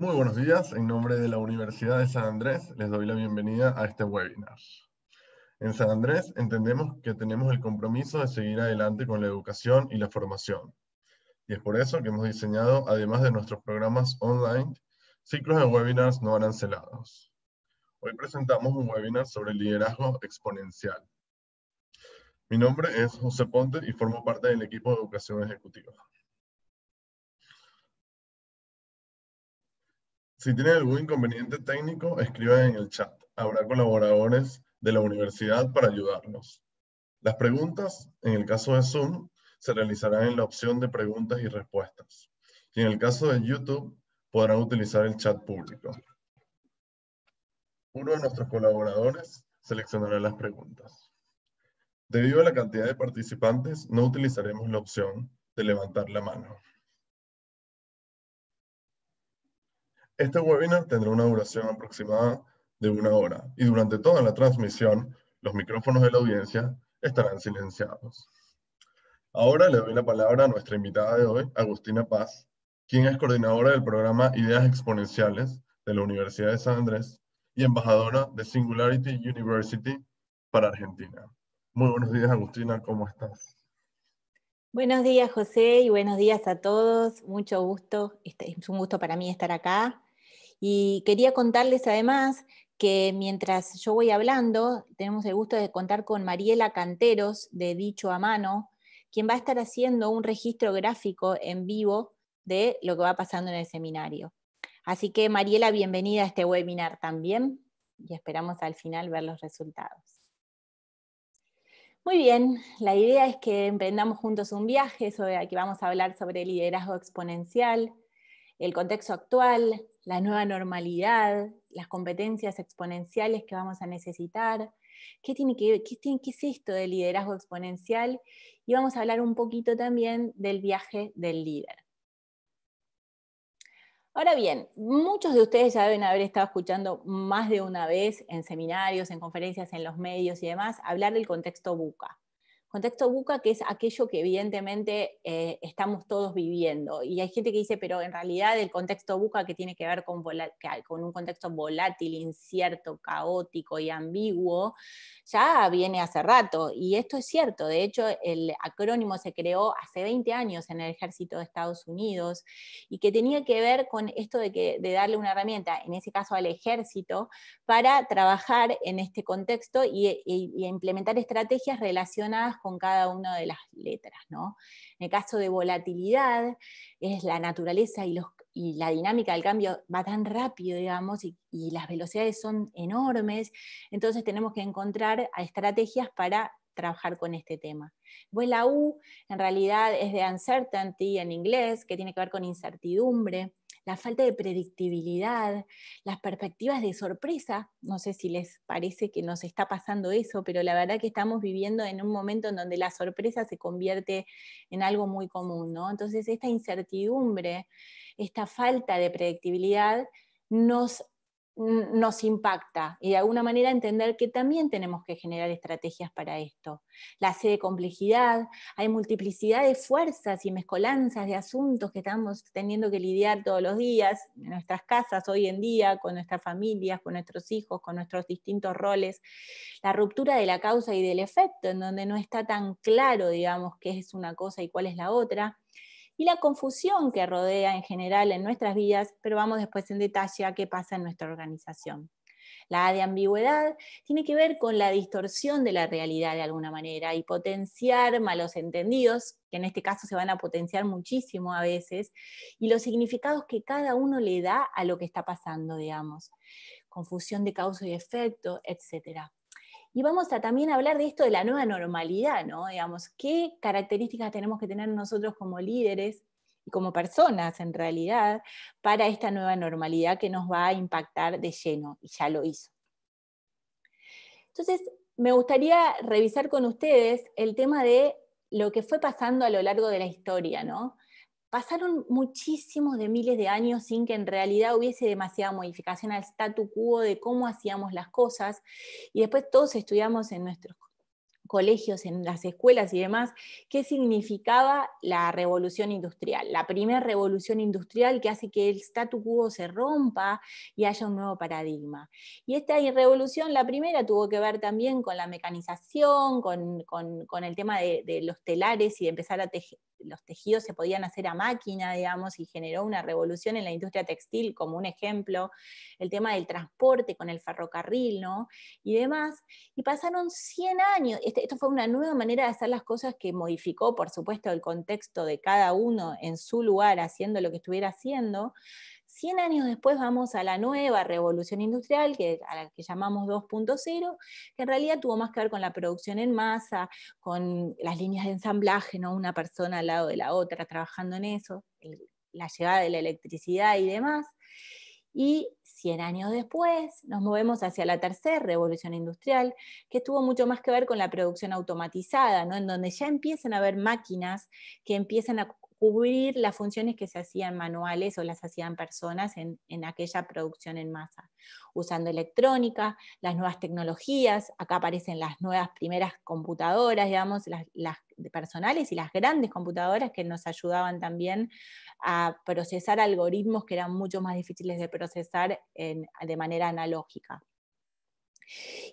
Muy buenos días, en nombre de la Universidad de San Andrés les doy la bienvenida a este webinar. En San Andrés entendemos que tenemos el compromiso de seguir adelante con la educación y la formación. Y es por eso que hemos diseñado, además de nuestros programas online, ciclos de webinars no arancelados. Hoy presentamos un webinar sobre liderazgo exponencial. Mi nombre es José Ponte y formo parte del equipo de educación ejecutiva. Si tienen algún inconveniente técnico, escriban en el chat. Habrá colaboradores de la universidad para ayudarnos. Las preguntas, en el caso de Zoom, se realizarán en la opción de preguntas y respuestas. Y en el caso de YouTube, podrán utilizar el chat público. Uno de nuestros colaboradores seleccionará las preguntas. Debido a la cantidad de participantes, no utilizaremos la opción de levantar la mano. Este webinar tendrá una duración aproximada de 1 hora y durante toda la transmisión, los micrófonos de la audiencia estarán silenciados. Ahora le doy la palabra a nuestra invitada de hoy, Agustina Paz, quien es coordinadora del programa Ideas Exponenciales de la Universidad de San Andrés y embajadora de Singularity University para Argentina. Muy buenos días, Agustina, ¿cómo estás? Buenos días, José, y buenos días a todos. Mucho gusto. Es un gusto para mí estar acá. Y quería contarles además que mientras yo voy hablando, tenemos el gusto de contar con Mariela Canteros, de Dicho a Mano, quien va a estar haciendo un registro gráfico en vivo de lo que va pasando en el seminario. Así que, Mariela, bienvenida a este webinar también, y esperamos al final ver los resultados. Muy bien, la idea es que emprendamos juntos un viaje sobre que vamos a hablar sobre liderazgo exponencial, el contexto actual, la nueva normalidad, las competencias exponenciales que vamos a necesitar, qué es esto del liderazgo exponencial, y vamos a hablar un poquito también del viaje del líder. Ahora bien, muchos de ustedes ya deben haber estado escuchando más de una vez en seminarios, en conferencias, en los medios y demás, hablar del contexto VUCA. Contexto VUCA, que es aquello que evidentemente estamos todos viviendo. Y hay gente que dice, pero en realidad el contexto VUCA, que tiene que ver con un contexto volátil, incierto, caótico y ambiguo, ya viene hace rato. Y esto es cierto. De hecho, el acrónimo se creó hace 20 años en el Ejército de Estados Unidos y que tenía que ver con esto de darle una herramienta, en ese caso al ejército, para trabajar en este contexto y implementar estrategias relacionadas con cada una de las letras, ¿no? En el caso de volatilidad, es la naturaleza y la dinámica del cambio va tan rápido, digamos, y las velocidades son enormes, entonces tenemos que encontrar estrategias para trabajar con este tema. Pues la U en realidad es de uncertainty en inglés, que tiene que ver con incertidumbre, la falta de predictibilidad, las perspectivas de sorpresa. No sé si les parece que nos está pasando eso, pero la verdad que estamos viviendo en un momento en donde la sorpresa se convierte en algo muy común, ¿no? Entonces esta incertidumbre, esta falta de predictibilidad nos impacta, y de alguna manera entender que también tenemos que generar estrategias para esto. La C de complejidad, hay multiplicidad de fuerzas y mezcolanzas de asuntos que estamos teniendo que lidiar todos los días en nuestras casas hoy en día, con nuestras familias, con nuestros hijos, con nuestros distintos roles. La ruptura de la causa y del efecto, en donde no está tan claro, digamos, qué es una cosa y cuál es la otra. Y la confusión que rodea en general en nuestras vidas, pero vamos después en detalle a qué pasa en nuestra organización. La A de ambigüedad tiene que ver con la distorsión de la realidad de alguna manera y potenciar malos entendidos, que en este caso se van a potenciar muchísimo a veces, y los significados que cada uno le da a lo que está pasando, digamos. Confusión de causa y efecto, etc. Y vamos a también hablar de esto de la nueva normalidad, ¿no? Digamos, qué características tenemos que tener nosotros como líderes y como personas en realidad para esta nueva normalidad que nos va a impactar de lleno, y ya lo hizo. Entonces, me gustaría revisar con ustedes el tema de lo que fue pasando a lo largo de la historia, ¿no? Pasaron muchísimos de miles de años sin que en realidad hubiese demasiada modificación al statu quo de cómo hacíamos las cosas, y después todos estudiamos en nuestros colegios, en las escuelas y demás, qué significaba la revolución industrial, la primera revolución industrial que hace que el statu quo se rompa y haya un nuevo paradigma. Y esta revolución, la primera, tuvo que ver también con la mecanización, con el tema de los telares y de empezar a tejer. Los tejidos se podían hacer a máquina, digamos, y generó una revolución en la industria textil, como un ejemplo, el tema del transporte con el ferrocarril, ¿no? Y demás, y pasaron 100 años, esto fue una nueva manera de hacer las cosas que modificó, por supuesto, el contexto de cada uno en su lugar, haciendo lo que estuviera haciendo. 100 años después vamos a la nueva revolución industrial, a la que llamamos 2.0, que en realidad tuvo más que ver con la producción en masa, con las líneas de ensamblaje, ¿no? Una persona al lado de la otra trabajando en eso, la llegada de la electricidad y demás. Y 100 años después nos movemos hacia la tercera revolución industrial, que tuvo mucho más que ver con la producción automatizada, ¿no? En donde ya empiezan a haber máquinas que empiezan a cubrir las funciones que se hacían manuales o las hacían personas en aquella producción en masa, usando electrónica, las nuevas tecnologías. Acá aparecen las nuevas primeras computadoras, digamos, las personales y las grandes computadoras que nos ayudaban también a procesar algoritmos que eran mucho más difíciles de procesar de manera analógica.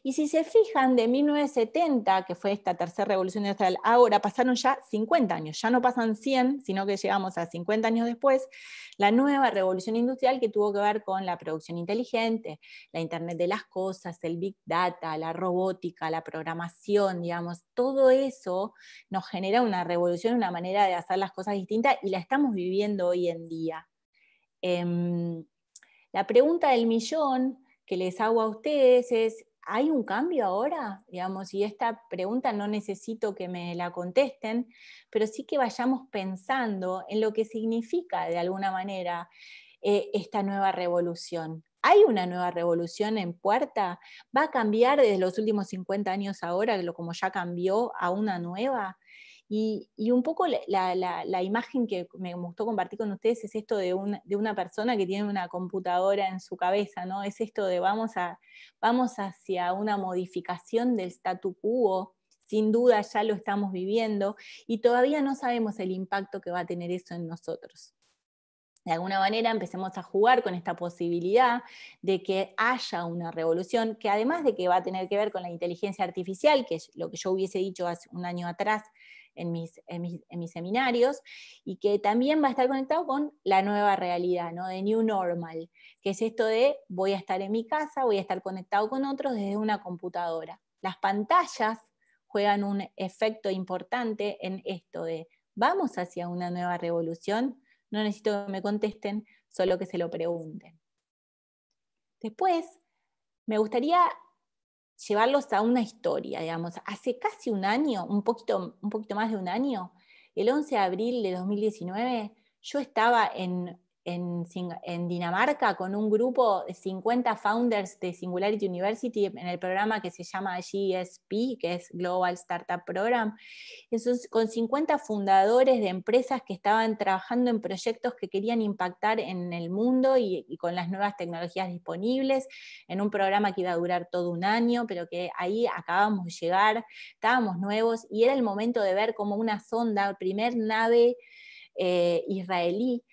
Y si se fijan, de 1970, que fue esta tercera revolución industrial, ahora pasaron ya 50 años, ya no pasan 100, sino que llegamos a 50 años después, la nueva revolución industrial que tuvo que ver con la producción inteligente, la Internet de las cosas, el Big Data, la robótica, la programación, digamos, todo eso nos genera una revolución, una manera de hacer las cosas distintas y la estamos viviendo hoy en día. La pregunta del millón que les hago a ustedes es, ¿hay un cambio ahora? Digamos, y esta pregunta no necesito que me la contesten, pero sí que vayamos pensando en lo que significa de alguna manera esta nueva revolución. ¿Hay una nueva revolución en puerta? ¿Va a cambiar desde los últimos 50 años ahora, como ya cambió, a una nueva? Y un poco la imagen que me gustó compartir con ustedes es esto de una persona que tiene una computadora en su cabeza, ¿no? Es esto de vamos hacia una modificación del statu quo, sin duda ya lo estamos viviendo, y todavía no sabemos el impacto que va a tener eso en nosotros. De alguna manera empecemos a jugar con esta posibilidad de que haya una revolución que, además de que va a tener que ver con la inteligencia artificial, que es lo que yo hubiese dicho hace un año atrás en mis seminarios, y que también va a estar conectado con la nueva realidad, ¿no? De New Normal, que es esto de voy a estar en mi casa, voy a estar conectado con otros desde una computadora. Las pantallas juegan un efecto importante en esto de vamos hacia una nueva revolución. No necesito que me contesten, solo que se lo pregunten. Después, me gustaría llevarlos a una historia, digamos. Hace casi un año, un poquito más de un año, el 11 de abril de 2019, yo estaba en Dinamarca con un grupo de 50 founders de Singularity University en el programa que se llama GSP, que es Global Startup Program. Con 50 fundadores de empresas que estaban trabajando en proyectos que querían impactar en el mundo y con las nuevas tecnologías disponibles, en un programa que iba a durar todo un año, pero que ahí acabábamos de llegar, estábamos nuevos, y era el momento de ver cómo una sonda, primer nave israelí,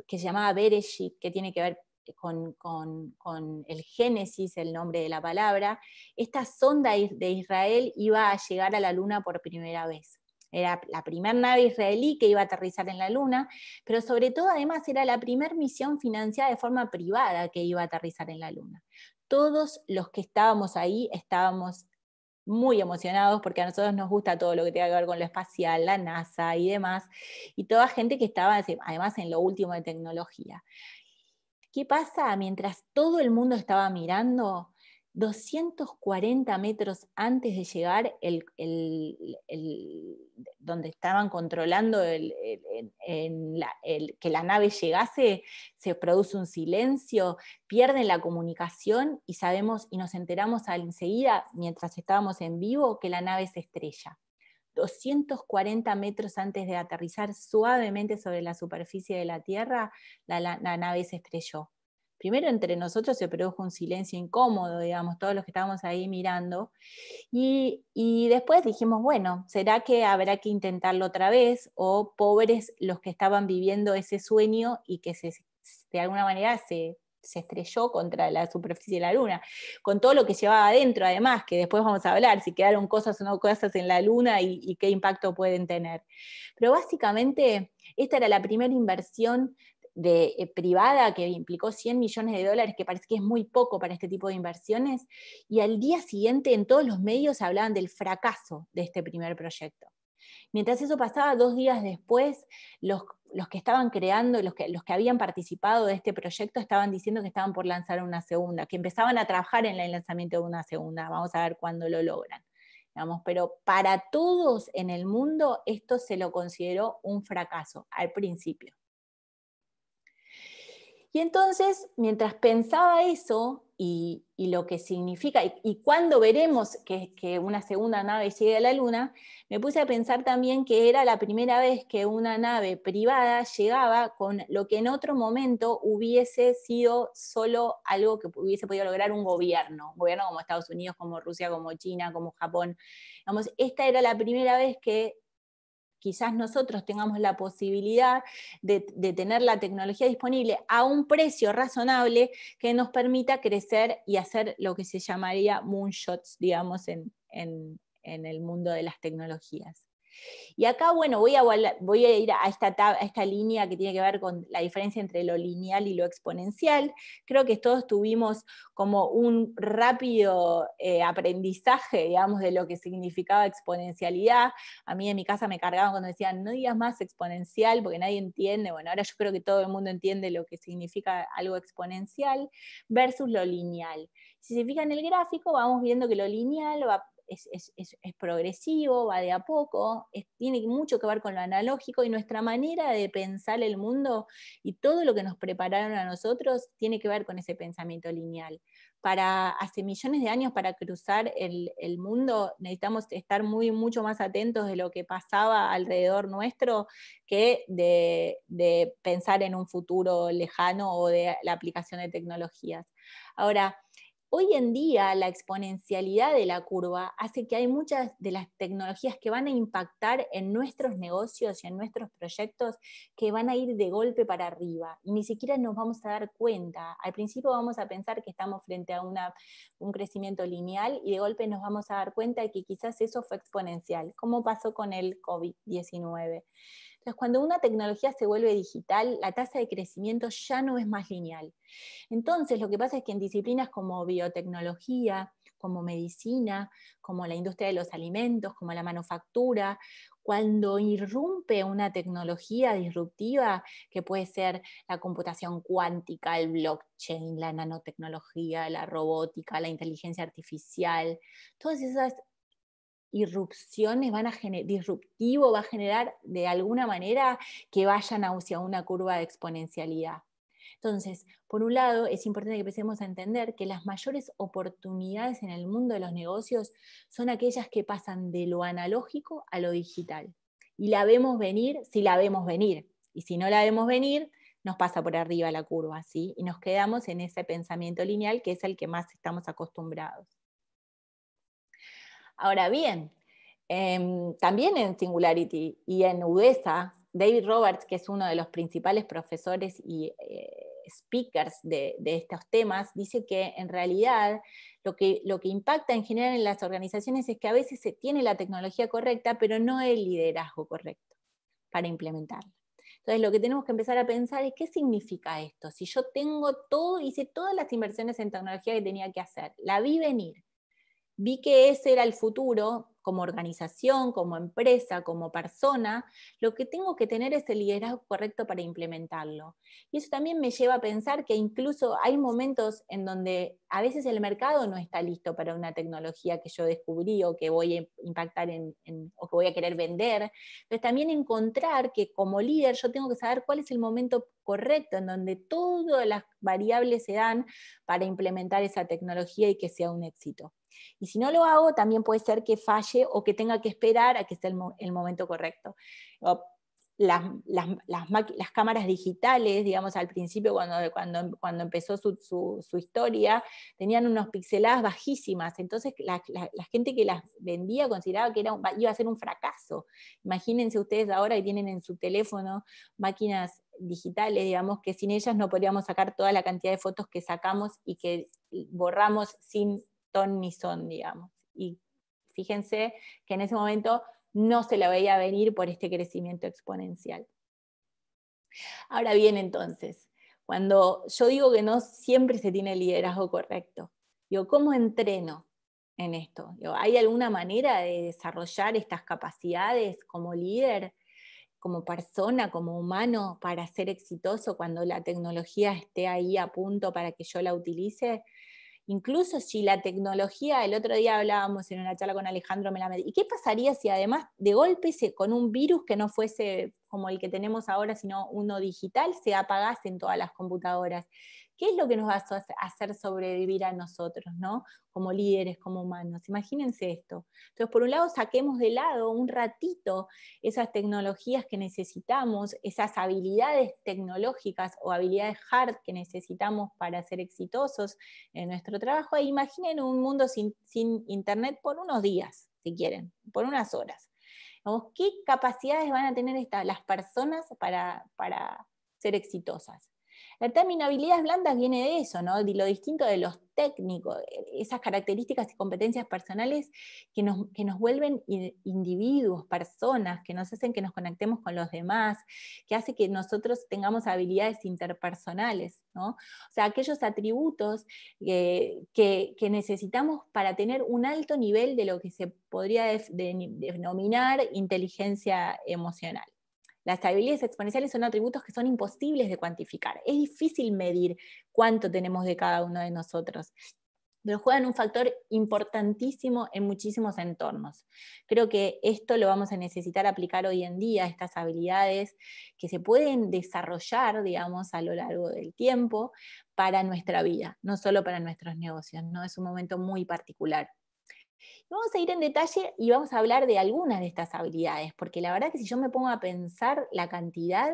que se llamaba Bereshit, que tiene que ver con el Génesis, el nombre de la palabra, esta sonda de Israel iba a llegar a la Luna por primera vez. Era la primera nave israelí que iba a aterrizar en la Luna, pero sobre todo además era la primera misión financiada de forma privada que iba a aterrizar en la Luna. Todos los que estábamos ahí estábamos muy emocionados porque a nosotros nos gusta todo lo que tenga que ver con lo espacial, la NASA y demás, y toda gente que estaba además en lo último de tecnología. ¿Qué pasa? Mientras todo el mundo estaba mirando, 240 metros antes de llegar donde estaban controlando que la nave llegase, se produce un silencio, pierden la comunicación y sabemos y nos enteramos enseguida, mientras estábamos en vivo, que la nave se estrella. 240 metros antes de aterrizar suavemente sobre la superficie de la Tierra, la nave se estrelló. Primero entre nosotros se produjo un silencio incómodo, digamos, todos los que estábamos ahí mirando, y después dijimos, bueno, ¿será que habrá que intentarlo otra vez? O pobres los que estaban viviendo ese sueño y que de alguna manera se estrelló contra la superficie de la Luna, con todo lo que llevaba adentro, además, que después vamos a hablar, si quedaron cosas o no cosas en la Luna y qué impacto pueden tener. Pero básicamente, esta era la primera inversión privada que implicó $100 millones, que parece que es muy poco para este tipo de inversiones, y al día siguiente en todos los medios hablaban del fracaso de este primer proyecto. Mientras eso pasaba, 2 días después, los que estaban creando, los que habían participado de este proyecto estaban diciendo que estaban por lanzar una segunda, que empezaban a trabajar en el lanzamiento de una segunda. Vamos a ver cuándo lo logran. Digamos, pero para todos en el mundo esto se lo consideró un fracaso al principio. Y entonces, mientras pensaba eso y lo que significa, y cuándo veremos que una segunda nave llegue a la Luna, me puse a pensar también que era la primera vez que una nave privada llegaba con lo que en otro momento hubiese sido solo algo que hubiese podido lograr un gobierno como Estados Unidos, como Rusia, como China, como Japón. Digamos, esta era la primera vez que quizás nosotros tengamos la posibilidad de tener la tecnología disponible a un precio razonable que nos permita crecer y hacer lo que se llamaría moonshots, digamos, en el mundo de las tecnologías. Y acá, bueno, voy a ir a esta línea que tiene que ver con la diferencia entre lo lineal y lo exponencial. Creo que todos tuvimos como un rápido aprendizaje, digamos, de lo que significaba exponencialidad. A mí en mi casa me cargaban cuando decían, no digas más exponencial, porque nadie entiende. Bueno, ahora yo creo que todo el mundo entiende lo que significa algo exponencial versus lo lineal. Si se fijan en el gráfico, vamos viendo que lo lineal es progresivo, va de a poco, tiene mucho que ver con lo analógico, y nuestra manera de pensar el mundo y todo lo que nos prepararon a nosotros tiene que ver con ese pensamiento lineal. Hace millones de años, para cruzar el mundo, necesitamos estar mucho más atentos de lo que pasaba alrededor nuestro que de pensar en un futuro lejano o de la aplicación de tecnologías. Ahora, hoy en día la exponencialidad de la curva hace que hay muchas de las tecnologías que van a impactar en nuestros negocios y en nuestros proyectos que van a ir de golpe para arriba y ni siquiera nos vamos a dar cuenta. Al principio vamos a pensar que estamos frente a un crecimiento lineal y de golpe nos vamos a dar cuenta de que quizás eso fue exponencial, como pasó con el COVID-19. Entonces, cuando una tecnología se vuelve digital, la tasa de crecimiento ya no es más lineal. Entonces, lo que pasa es que en disciplinas como biotecnología, como medicina, como la industria de los alimentos, como la manufactura, cuando irrumpe una tecnología disruptiva, que puede ser la computación cuántica, el blockchain, la nanotecnología, la robótica, la inteligencia artificial, todas esas irrupciones disruptivo va a generar de alguna manera que vayan hacia una curva de exponencialidad. Entonces, por un lado, es importante que empecemos a entender que las mayores oportunidades en el mundo de los negocios son aquellas que pasan de lo analógico a lo digital. Y la vemos venir si la vemos venir. Y si no la vemos venir, nos pasa por arriba la curva, ¿sí? Y nos quedamos en ese pensamiento lineal que es el que más estamos acostumbrados. Ahora bien, también en Singularity y en UDESA, David Roberts, que es uno de los principales profesores y speakers de estos temas, dice que en realidad lo que impacta en general en las organizaciones es que a veces se tiene la tecnología correcta, pero no el liderazgo correcto para implementarla. Entonces lo que tenemos que empezar a pensar es qué significa esto. Si yo tengo todo, hice todas las inversiones en tecnología que tenía que hacer, la vi venir, vi que ese era el futuro, como organización, como empresa, como persona, lo que tengo que tener es el liderazgo correcto para implementarlo. Y eso también me lleva a pensar que incluso hay momentos en donde a veces el mercado no está listo para una tecnología que yo descubrí o que voy a impactar o que voy a querer vender. Entonces también encontrar que como líder yo tengo que saber cuál es el momento correcto en donde todas las variables se dan para implementar esa tecnología y que sea un éxito. Y si no lo hago, también puede ser que falle o que tenga que esperar a que esté el momento correcto. las cámaras digitales, digamos, al principio cuando empezó su historia, tenían unos pixeladas bajísimas, entonces la gente que las vendía consideraba que iba a ser un fracaso. Imagínense ustedes ahora que tienen en su teléfono máquinas digitales, digamos, que sin ellas no podríamos sacar toda la cantidad de fotos que sacamos y que borramos sin ton ni son, digamos. Y fíjense que en ese momento no se la veía venir por este crecimiento exponencial. Ahora bien, entonces, cuando yo digo que no siempre se tiene el liderazgo correcto, digo, ¿cómo entreno en esto? Digo, ¿hay alguna manera de desarrollar estas capacidades como líder, como persona, como humano, para ser exitoso cuando la tecnología esté ahí a punto para que yo la utilice? Incluso si la tecnología, el otro día hablábamos en una charla con Alejandro Melamed, ¿y qué pasaría si además de golpe con un virus que no fuese como el que tenemos ahora, sino uno digital, se apagase en todas las computadoras? ¿Qué es lo que nos va a hacer sobrevivir a nosotros, ¿no? Como líderes, como humanos? Imagínense esto. Entonces, por un lado, saquemos de lado un ratito esas tecnologías que necesitamos, esas habilidades tecnológicas o habilidades hard que necesitamos para ser exitosos en nuestro trabajo, e imaginen un mundo sin internet por unos días, si quieren, por unas horas. Vamos, ¿qué capacidades van a tener las personas para ser exitosas? El término habilidades blandas viene de eso, ¿no? De lo distinto de los técnicos, esas características y competencias personales que nos vuelven individuos, personas, que nos hacen que nos conectemos con los demás, que hace que nosotros tengamos habilidades interpersonales, ¿no? O sea, aquellos atributos que necesitamos para tener un alto nivel de lo que se podría denominar inteligencia emocional. Las habilidades exponenciales son atributos que son imposibles de cuantificar. Es difícil medir cuánto tenemos de cada uno de nosotros, pero juegan un factor importantísimo en muchísimos entornos. Creo que esto lo vamos a necesitar aplicar hoy en día, estas habilidades que se pueden desarrollar, digamos, a lo largo del tiempo para nuestra vida, no solo para nuestros negocios, ¿no? Es un momento muy particular. Vamos a ir en detalle y vamos a hablar de algunas de estas habilidades, porque la verdad que si yo me pongo a pensar la cantidad,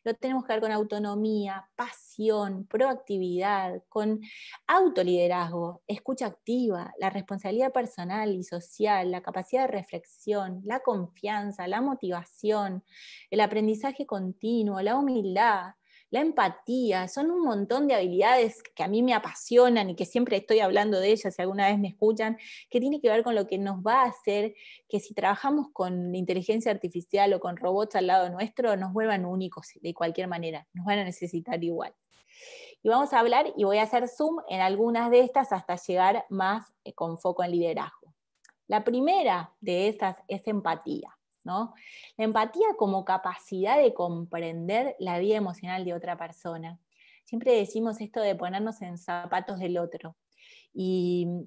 lo tenemos que ver con autonomía, pasión, proactividad, con autoliderazgo, escucha activa, la responsabilidad personal y social, la capacidad de reflexión, la confianza, la motivación, el aprendizaje continuo, la humildad, la empatía, son un montón de habilidades que a mí me apasionan y que siempre estoy hablando de ellas, si alguna vez me escuchan, que tiene que ver con lo que nos va a hacer que si trabajamos con inteligencia artificial o con robots al lado nuestro, nos vuelvan únicos de cualquier manera, nos van a necesitar igual. Y vamos a hablar, y voy a hacer zoom en algunas de estas hasta llegar más con foco en liderazgo. La primera de estas es empatía, ¿no? La empatía como capacidad de comprender la vida emocional de otra persona. Siempre decimos esto de ponernos en zapatos del otro. Y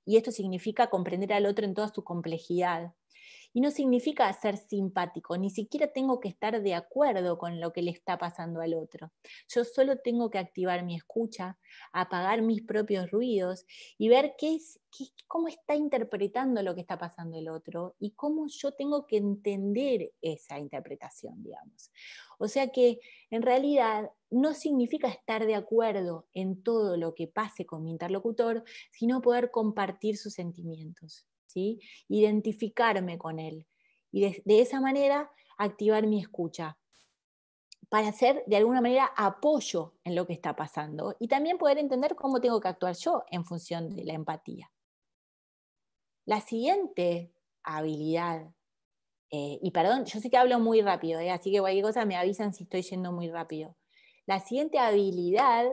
esto significa comprender al otro en toda su complejidad. Y no significa ser simpático, ni siquiera tengo que estar de acuerdo con lo que le está pasando al otro. Yo solo tengo que activar mi escucha, apagar mis propios ruidos y ver cómo está interpretando lo que está pasando el otro y cómo yo tengo que entender esa interpretación, digamos. O sea que en realidad no significa estar de acuerdo en todo lo que pase con mi interlocutor, sino poder compartir sus sentimientos, ¿sí? Identificarme con él y de esa manera activar mi escucha para hacer de alguna manera apoyo en lo que está pasando y también poder entender cómo tengo que actuar yo en función de la empatía. La siguiente habilidad, y perdón, yo sé que hablo muy rápido, así que cualquier cosa me avisan si estoy yendo muy rápido. La siguiente habilidad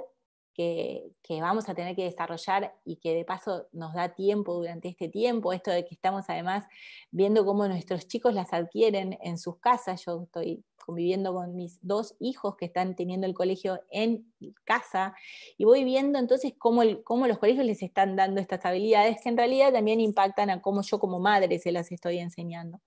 que vamos a tener que desarrollar y que de paso nos da tiempo durante este tiempo, esto de que estamos además viendo cómo nuestros chicos las adquieren en sus casas. Yo estoy conviviendo con mis 2 hijos que están teniendo el colegio en casa y voy viendo entonces cómo los colegios les están dando estas habilidades que en realidad también impactan a cómo yo como madre se las estoy enseñando.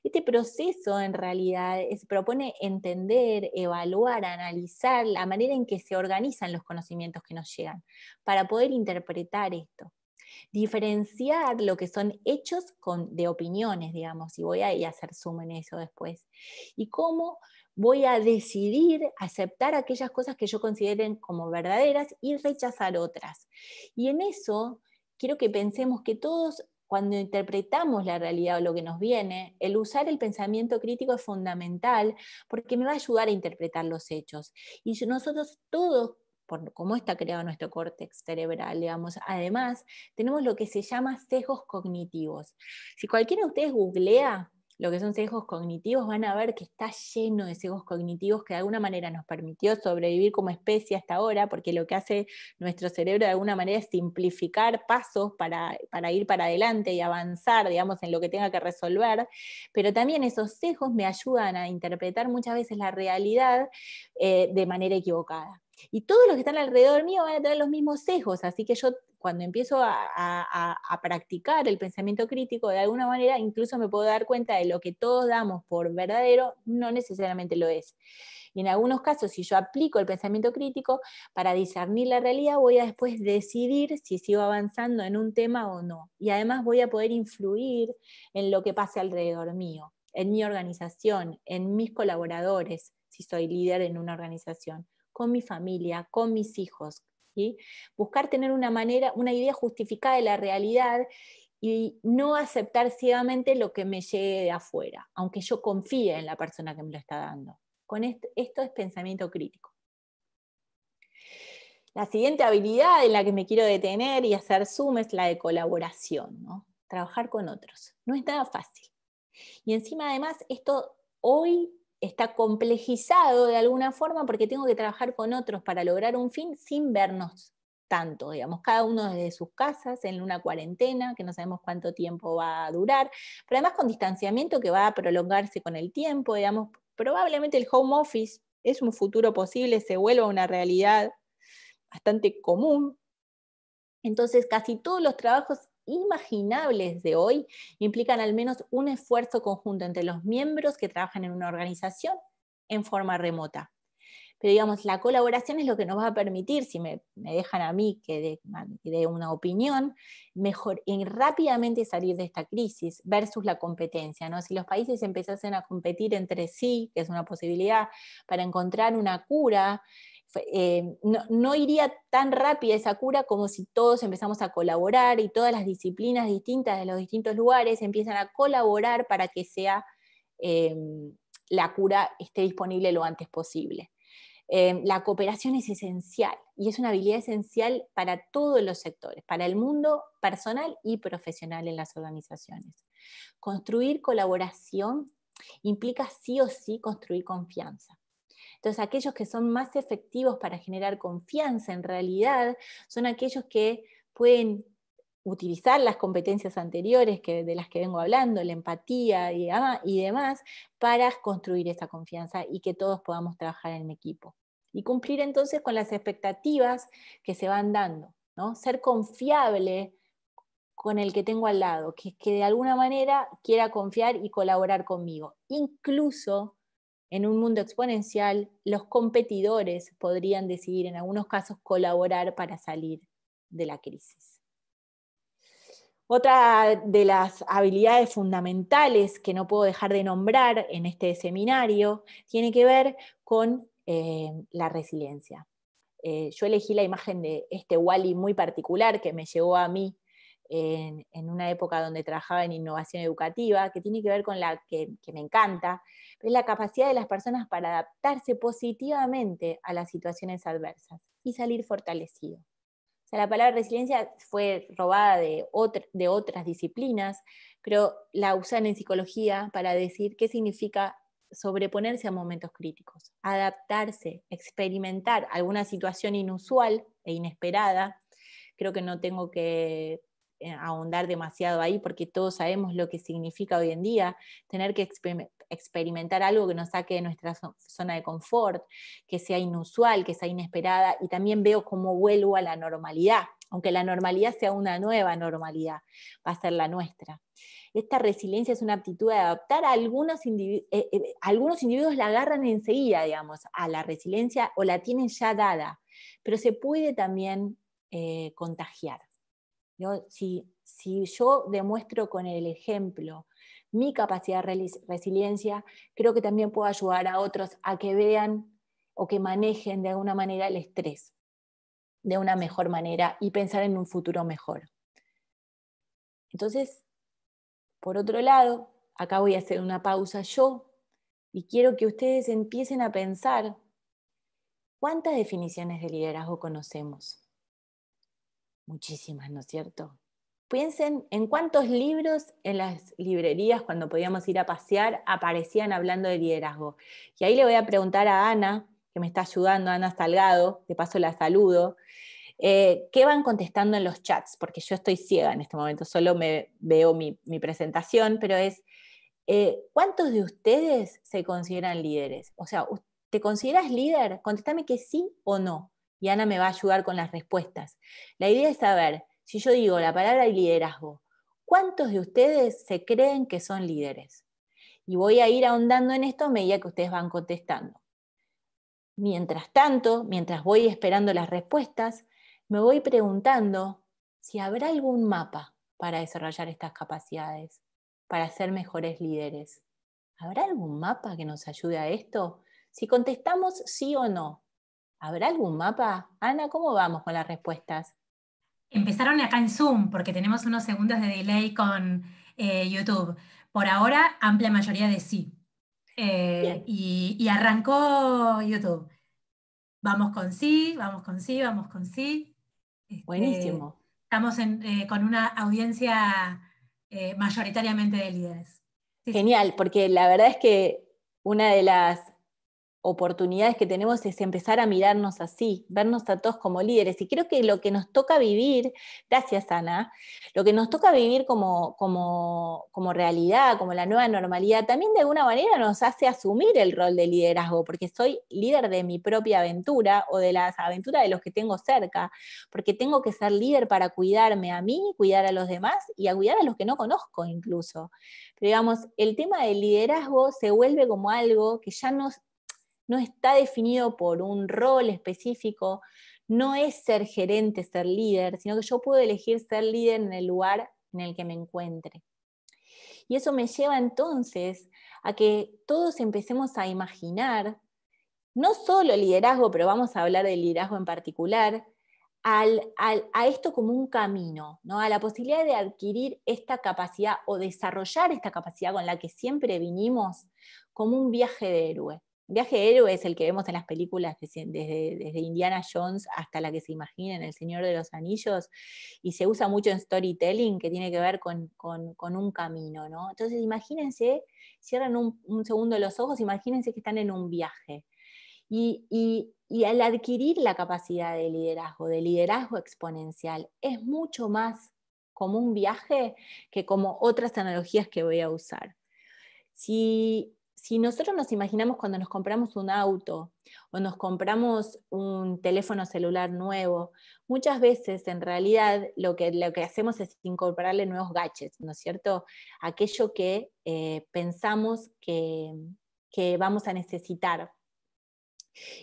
Este proceso en realidad propone entender, evaluar, analizar la manera en que se organizan los conocimientos que nos llegan para poder interpretar esto. Diferenciar lo que son hechos de opiniones, digamos, y voy a ir a hacer zoom en eso después. Y cómo voy a decidir aceptar aquellas cosas que yo consideren como verdaderas y rechazar otras. Y en eso quiero que pensemos que todos, cuando interpretamos la realidad o lo que nos viene, el usar el pensamiento crítico es fundamental porque me va a ayudar a interpretar los hechos. Y nosotros todos, por cómo está creado nuestro córtex cerebral, digamos, además tenemos lo que se llama sesgos cognitivos. Si cualquiera de ustedes googlea lo que son sesgos cognitivos, van a ver que está lleno de sesgos cognitivos que de alguna manera nos permitió sobrevivir como especie hasta ahora, porque lo que hace nuestro cerebro de alguna manera es simplificar pasos para ir para adelante y avanzar, digamos, en lo que tenga que resolver, pero también esos sesgos me ayudan a interpretar muchas veces la realidad de manera equivocada. Y todos los que están alrededor mío van a tener los mismos sesgos, así que yo cuando empiezo a practicar el pensamiento crítico, de alguna manera incluso me puedo dar cuenta de lo que todos damos por verdadero, no necesariamente lo es. Y en algunos casos, si yo aplico el pensamiento crítico, para discernir la realidad voy a después decidir si sigo avanzando en un tema o no. Y además voy a poder influir en lo que pase alrededor mío, en mi organización, en mis colaboradores, si soy líder en una organización, con mi familia, con mis hijos, ¿sí? Buscar tener una idea justificada de la realidad y no aceptar ciegamente lo que me llegue de afuera, aunque yo confíe en la persona que me lo está dando. Esto es pensamiento crítico. La siguiente habilidad en la que me quiero detener y hacer zoom es la de colaboración, ¿no? Trabajar con otros. No es nada fácil. Y encima, además, esto hoy está complejizado de alguna forma porque tengo que trabajar con otros para lograr un fin sin vernos tanto, digamos, cada uno desde sus casas, en una cuarentena, que no sabemos cuánto tiempo va a durar, pero además con distanciamiento que va a prolongarse con el tiempo, digamos, probablemente el home office es un futuro posible, se vuelva una realidad bastante común. Entonces, casi todos los trabajos imaginables de hoy implican al menos un esfuerzo conjunto entre los miembros que trabajan en una organización en forma remota. Pero digamos, la colaboración es lo que nos va a permitir, si me dejan a mí que dé una opinión, mejor y rápidamente salir de esta crisis versus la competencia, ¿no? Si los países empezasen a competir entre sí, que es una posibilidad, para encontrar una cura, no iría tan rápida esa cura como si todos empezamos a colaborar y todas las disciplinas distintas de los distintos lugares empiezan a colaborar para que la cura esté disponible lo antes posible. La cooperación es esencial y es una habilidad esencial para todos los sectores, para el mundo personal y profesional en las organizaciones. Construir colaboración implica sí o sí construir confianza. Entonces, aquellos que son más efectivos para generar confianza en realidad son aquellos que pueden utilizar las competencias anteriores de las que vengo hablando, la empatía y demás, para construir esa confianza y que todos podamos trabajar en equipo. Y cumplir entonces con las expectativas que se van dando, ¿no? Ser confiable con el que tengo al lado, que de alguna manera quiera confiar y colaborar conmigo. Incluso en un mundo exponencial, los competidores podrían decidir en algunos casos colaborar para salir de la crisis. Otra de las habilidades fundamentales que no puedo dejar de nombrar en este seminario tiene que ver con la resiliencia. Yo elegí la imagen de este Wall-E muy particular que me llegó a mí en una época donde trabajaba en innovación educativa, que tiene que ver con la que me encanta, es la capacidad de las personas para adaptarse positivamente a las situaciones adversas y salir fortalecido. O sea, la palabra resiliencia fue robada de otras disciplinas, pero la usan en psicología para decir qué significa sobreponerse a momentos críticos, adaptarse, experimentar alguna situación inusual e inesperada. Creo que no tengo que ahondar demasiado ahí porque todos sabemos lo que significa hoy en día tener que experimentar algo que nos saque de nuestra zona de confort, que sea inusual, que sea inesperada, y también veo cómo vuelvo a la normalidad, aunque la normalidad sea una nueva normalidad, va a ser la nuestra. Esta resiliencia es una aptitud de adaptar a algunos individuos la agarran enseguida, digamos, a la resiliencia o la tienen ya dada, pero se puede también contagiar. Si yo demuestro con el ejemplo mi capacidad de resiliencia, creo que también puedo ayudar a otros a que vean o que manejen de alguna manera el estrés de una mejor manera y pensar en un futuro mejor. Entonces, por otro lado, acá voy a hacer una pausa yo y quiero que ustedes empiecen a pensar cuántas definiciones de liderazgo conocemos. Muchísimas, ¿no es cierto? Piensen en cuántos libros en las librerías cuando podíamos ir a pasear aparecían hablando de liderazgo. Y ahí le voy a preguntar a Ana, que me está ayudando, Ana Salgado, de paso la saludo, ¿qué van contestando en los chats? Porque yo estoy ciega en este momento, solo me veo mi presentación, pero es, ¿cuántos de ustedes se consideran líderes? O sea, ¿te consideras líder? Contéstame que sí o no. Y Ana me va a ayudar con las respuestas. La idea es saber, si yo digo la palabra liderazgo, ¿cuántos de ustedes se creen que son líderes? Y voy a ir ahondando en esto a medida que ustedes van contestando. Mientras tanto, mientras voy esperando las respuestas, me voy preguntando si habrá algún mapa para desarrollar estas capacidades, para ser mejores líderes. ¿Habrá algún mapa que nos ayude a esto? Si contestamos sí o no, ¿habrá algún mapa? Ana, ¿cómo vamos con las respuestas? Empezaron acá en Zoom, porque tenemos unos segundos de delay con YouTube. Por ahora, amplia mayoría de sí. Y arrancó YouTube. Vamos con sí, vamos con sí, vamos con sí. Buenísimo. Estamos con una audiencia mayoritariamente de líderes. Sí, genial, porque la verdad es que una de las oportunidades que tenemos es empezar a mirarnos así, vernos a todos como líderes. Y creo que lo que nos toca vivir, gracias Ana, lo que nos toca vivir como realidad, como la nueva normalidad, también de alguna manera nos hace asumir el rol de liderazgo, porque soy líder de mi propia aventura o de las aventuras de los que tengo cerca, porque tengo que ser líder para cuidarme a mí, cuidar a los demás y a cuidar a los que no conozco incluso. Pero digamos, el tema del liderazgo se vuelve como algo que ya no está definido por un rol específico, no es ser gerente, ser líder, sino que yo puedo elegir ser líder en el lugar en el que me encuentre. Y eso me lleva entonces a que todos empecemos a imaginar, no solo liderazgo, pero vamos a hablar del liderazgo en particular, a esto como un camino, ¿no? A la posibilidad de adquirir esta capacidad o desarrollar esta capacidad con la que siempre vinimos como un viaje de héroe. Viaje de héroe es el que vemos en las películas desde Indiana Jones hasta la que se imagina en El Señor de los Anillos, y se usa mucho en storytelling que tiene que ver con un camino, ¿no? Entonces imagínense, cierran un segundo los ojos, imagínense que están en un viaje. Y al adquirir la capacidad de liderazgo exponencial, es mucho más como un viaje que como otras analogías que voy a usar. Si nosotros nos imaginamos cuando nos compramos un auto o nos compramos un teléfono celular nuevo, muchas veces en realidad lo que hacemos es incorporarle nuevos gadgets, ¿no es cierto? Aquello que pensamos que vamos a necesitar.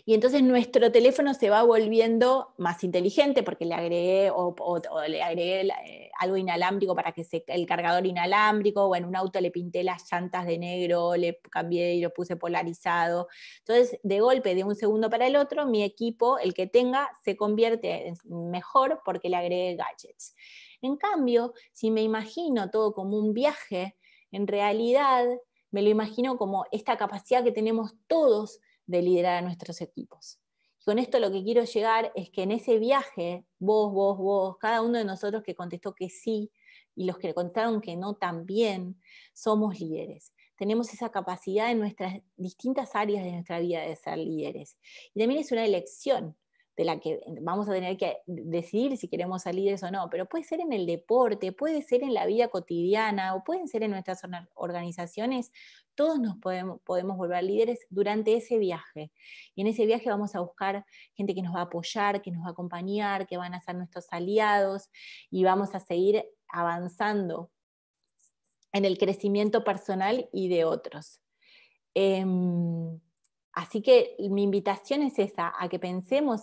Y entonces nuestro teléfono se va volviendo más inteligente porque le agregué, algo inalámbrico para que el cargador inalámbrico, o en un auto le pinté las llantas de negro, le cambié y lo puse polarizado. Entonces, de golpe, de un segundo para el otro, mi equipo, el que tenga, se convierte en mejor porque le agregué gadgets. En cambio, si me imagino todo como un viaje, en realidad me lo imagino como esta capacidad que tenemos todos de liderar a nuestros equipos. Y con esto lo que quiero llegar es que en ese viaje, vos, cada uno de nosotros que contestó que sí y los que contestaron que no también, somos líderes. Tenemos esa capacidad en nuestras distintas áreas de nuestra vida de ser líderes. Y también es una elección de la que vamos a tener que decidir si queremos ser líderes o no, pero puede ser en el deporte, puede ser en la vida cotidiana, o pueden ser en nuestras organizaciones. Todos nos podemos volver líderes durante ese viaje. Y en ese viaje vamos a buscar gente que nos va a apoyar, que nos va a acompañar, que van a ser nuestros aliados, y vamos a seguir avanzando en el crecimiento personal y de otros. Así que mi invitación es esa, a que pensemos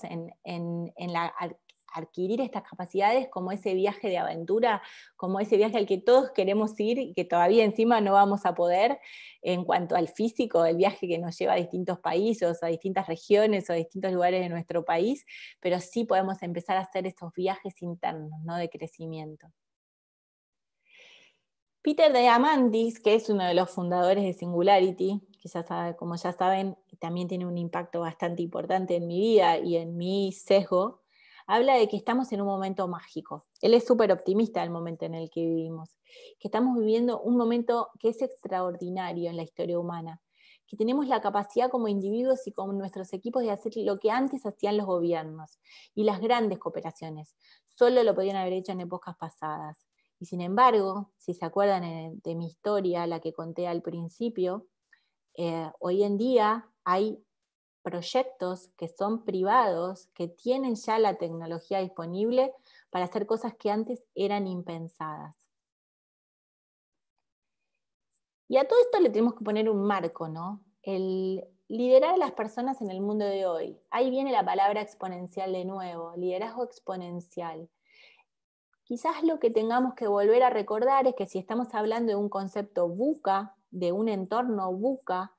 adquirir estas capacidades como ese viaje de aventura, como ese viaje al que todos queremos ir y que todavía encima no vamos a poder en cuanto al físico, el viaje que nos lleva a distintos países, a distintas regiones o a distintos lugares de nuestro país, pero sí podemos empezar a hacer estos viajes internos, ¿no? De crecimiento. Peter Diamandis, que es uno de los fundadores de Singularity, que como ya saben, también tiene un impacto bastante importante en mi vida y en mi sesgo, habla de que estamos en un momento mágico. Él es súper optimista del momento en el que vivimos, que estamos viviendo un momento que es extraordinario en la historia humana, que tenemos la capacidad como individuos y con nuestros equipos de hacer lo que antes hacían los gobiernos y las grandes cooperaciones. Solo lo podían haber hecho en épocas pasadas. Y sin embargo, si se acuerdan de mi historia, la que conté al principio, hoy en día hay proyectos que son privados, que tienen ya la tecnología disponible para hacer cosas que antes eran impensadas. Y a todo esto le tenemos que poner un marco, ¿no? El liderar a las personas en el mundo de hoy. Ahí viene la palabra exponencial de nuevo, liderazgo exponencial. Quizás lo que tengamos que volver a recordar es que si estamos hablando de un concepto VUCA, de un entorno VUCA,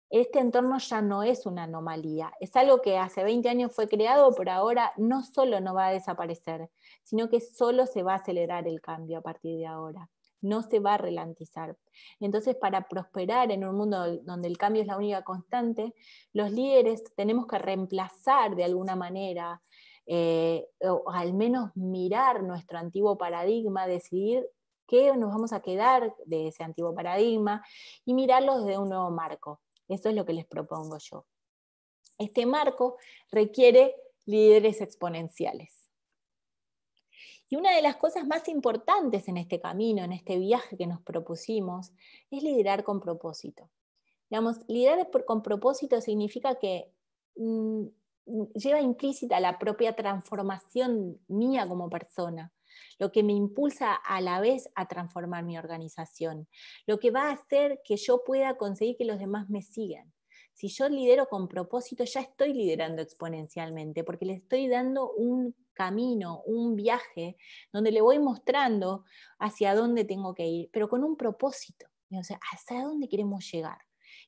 este entorno ya no es una anomalía, es algo que hace 20 años fue creado, pero ahora no solo no va a desaparecer, sino que solo se va a acelerar el cambio a partir de ahora, no se va a ralentizar. Entonces, para prosperar en un mundo donde el cambio es la única constante, los líderes tenemos que reemplazar de alguna manera, o al menos mirar nuestro antiguo paradigma, decidir qué nos vamos a quedar de ese antiguo paradigma y mirarlo desde un nuevo marco. Eso es lo que les propongo yo. Este marco requiere líderes exponenciales. Y una de las cosas más importantes en este camino, en este viaje que nos propusimos, es liderar con propósito. Digamos, liderar con propósito significa que lleva implícita la propia transformación mía como persona, lo que me impulsa a la vez a transformar mi organización, lo que va a hacer que yo pueda conseguir que los demás me sigan. Si yo lidero con propósito, ya estoy liderando exponencialmente, porque le estoy dando un camino, un viaje, donde le voy mostrando hacia dónde tengo que ir, pero con un propósito, o sea, hacia dónde queremos llegar.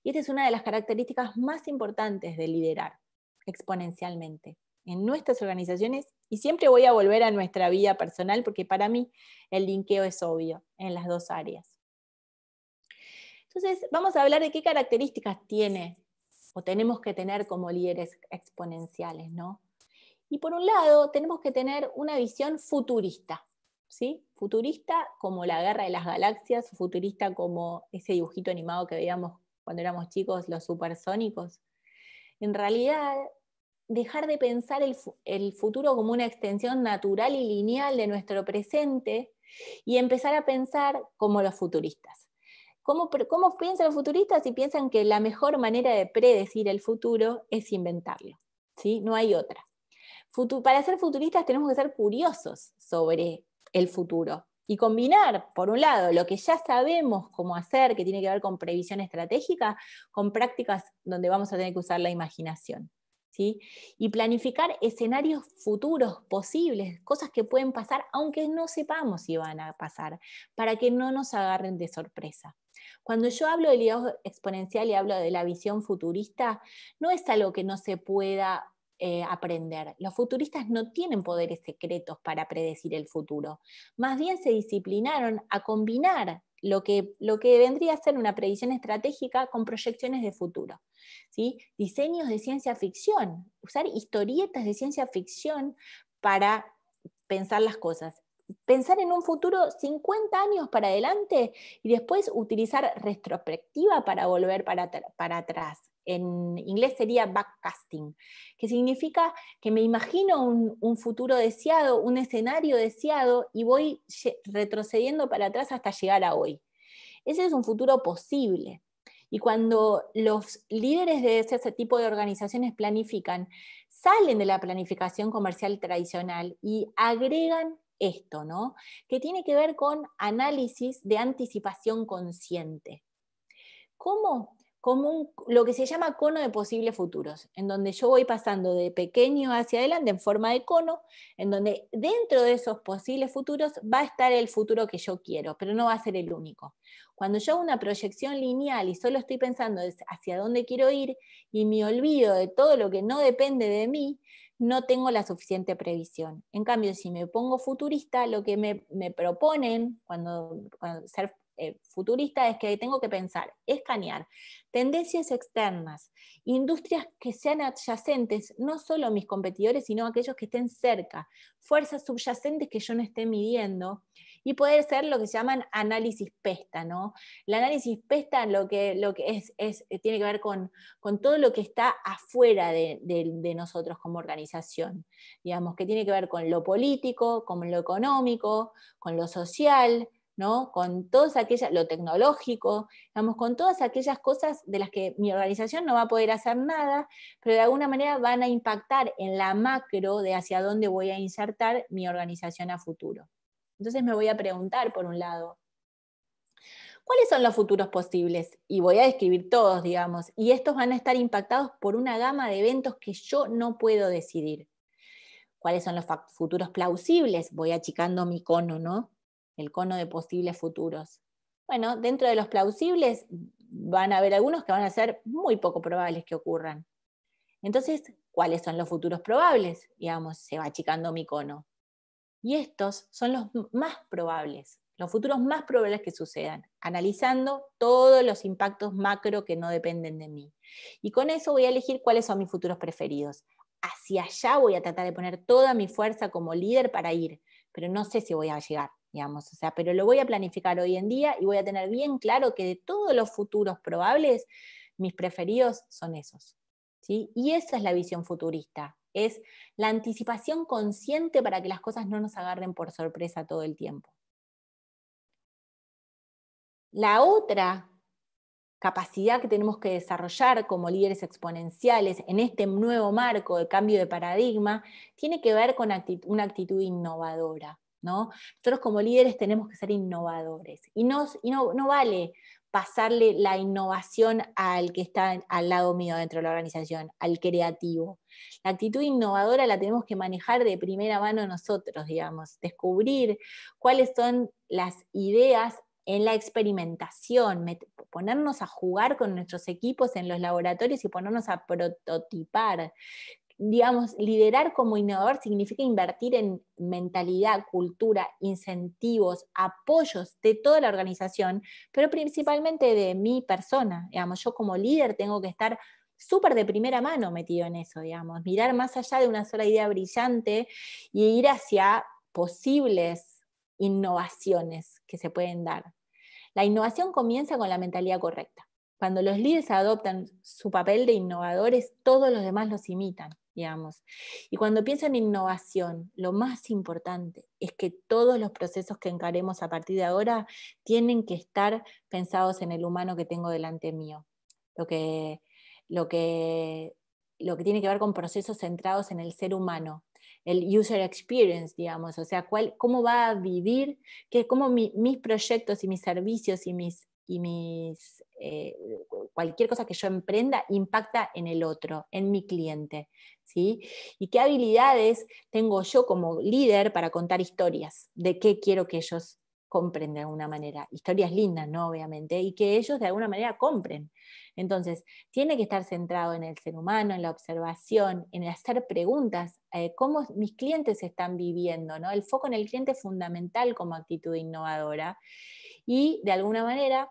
Y esta es una de las características más importantes de liderar exponencialmente en nuestras organizaciones, y siempre voy a volver a nuestra vida personal porque para mí el linkeo es obvio en las dos áreas. Entonces, vamos a hablar de qué características tiene o tenemos que tener como líderes exponenciales, ¿no? Y por un lado, tenemos que tener una visión futurista, ¿sí? Futurista como la Guerra de las Galaxias, futurista como ese dibujito animado que veíamos cuando éramos chicos, los supersónicos. En realidad, dejar de pensar el futuro como una extensión natural y lineal de nuestro presente y empezar a pensar como los futuristas. ¿Cómo piensan los futuristas? Y piensan que la mejor manera de predecir el futuro es inventarlo, ¿sí? No hay otra. Para ser futuristas tenemos que ser curiosos sobre el futuro y combinar, por un lado, lo que ya sabemos cómo hacer, que tiene que ver con previsión estratégica, con prácticas donde vamos a tener que usar la imaginación, ¿sí? Y planificar escenarios futuros posibles, cosas que pueden pasar aunque no sepamos si van a pasar, para que no nos agarren de sorpresa. Cuando yo hablo de liderazgo exponencial y hablo de la visión futurista, no es algo que no se pueda aprender. Los futuristas no tienen poderes secretos para predecir el futuro. Más bien se disciplinaron a combinar lo que vendría a ser una predicción estratégica con proyecciones de futuro, ¿sí? Diseños de ciencia ficción, usar historietas de ciencia ficción para pensar las cosas. Pensar en un futuro 50 años para adelante y después utilizar retrospectiva para volver para atrás. En inglés sería backcasting, que significa que me imagino un futuro deseado, un escenario deseado y voy retrocediendo para atrás hasta llegar a hoy. Ese es un futuro posible. Y cuando los líderes de ese tipo de organizaciones planifican, salen de la planificación comercial tradicional y agregan esto, ¿no? Que tiene que ver con análisis de anticipación consciente. ¿Cómo? como lo que se llama cono de posibles futuros, en donde yo voy pasando de pequeño hacia adelante en forma de cono, en donde dentro de esos posibles futuros va a estar el futuro que yo quiero, pero no va a ser el único. Cuando yo hago una proyección lineal y solo estoy pensando hacia dónde quiero ir y me olvido de todo lo que no depende de mí, no tengo la suficiente previsión. En cambio, si me pongo futurista, lo que me proponen cuando ser futurista es que tengo que pensar, escanear tendencias externas, industrias que sean adyacentes, no solo a mis competidores, sino a aquellos que estén cerca, fuerzas subyacentes que yo no esté midiendo, y poder ser lo que se llaman análisis PESTA, ¿no? El análisis PESTA lo que tiene que ver con todo lo que está afuera de nosotros como organización, digamos, que tiene que ver con lo político, con lo económico, con lo social, ¿no? Con todas aquellas, lo tecnológico, digamos, con todas aquellas cosas de las que mi organización no va a poder hacer nada, pero de alguna manera van a impactar en la macro de hacia dónde voy a insertar mi organización a futuro. Entonces me voy a preguntar, por un lado, ¿cuáles son los futuros posibles? Y voy a describir todos, digamos, y estos van a estar impactados por una gama de eventos que yo no puedo decidir. ¿Cuáles son los futuros plausibles? Voy achicando mi cono, ¿no? El cono de posibles futuros. Bueno, dentro de los plausibles van a haber algunos que van a ser muy poco probables que ocurran. Entonces, ¿cuáles son los futuros probables? Digamos, se va achicando mi cono. Y estos son los más probables, los futuros más probables que sucedan, analizando todos los impactos macro que no dependen de mí. Y con eso voy a elegir cuáles son mis futuros preferidos. Hacia allá voy a tratar de poner toda mi fuerza como líder para ir, pero no sé si voy a llegar, digamos, pero lo voy a planificar hoy en día y voy a tener bien claro que de todos los futuros probables, mis preferidos son esos, ¿sí? Y esa es la visión futurista, es la anticipación consciente para que las cosas no nos agarren por sorpresa todo el tiempo. La otra capacidad que tenemos que desarrollar como líderes exponenciales en este nuevo marco de cambio de paradigma tiene que ver con una actitud innovadora, ¿no? Nosotros como líderes tenemos que ser innovadores y no vale pasarle la innovación al que está al lado mío dentro de la organización, al creativo. La actitud innovadora la tenemos que manejar de primera mano nosotros, digamos, descubrir cuáles son las ideas en la experimentación, ponernos a jugar con nuestros equipos en los laboratorios y ponernos a prototipar. Digamos, liderar como innovador significa invertir en mentalidad, cultura, incentivos, apoyos de toda la organización, pero principalmente de mi persona. Digamos, yo como líder tengo que estar súper de primera mano metido en eso, digamos, mirar más allá de una sola idea brillante y ir hacia posibles innovaciones que se pueden dar. La innovación comienza con la mentalidad correcta. Cuando los líderes adoptan su papel de innovadores, todos los demás los imitan, digamos. Y cuando pienso en innovación, lo más importante es que todos los procesos que encaremos a partir de ahora tienen que estar pensados en el humano que tengo delante mío. Lo que tiene que ver con procesos centrados en el ser humano, el user experience, digamos, o sea, cómo va a vivir, cómo mis proyectos y mis servicios y cualquier cosa que yo emprenda impacta en el otro, en mi cliente, ¿sí? Y qué habilidades tengo yo como líder para contar historias, de qué quiero que ellos compren de alguna manera, historias lindas, ¿no? Obviamente, y que ellos de alguna manera compren. Entonces, tiene que estar centrado en el ser humano, en la observación, en hacer preguntas, cómo mis clientes están viviendo, ¿no? El foco en el cliente es fundamental como actitud innovadora y de alguna manera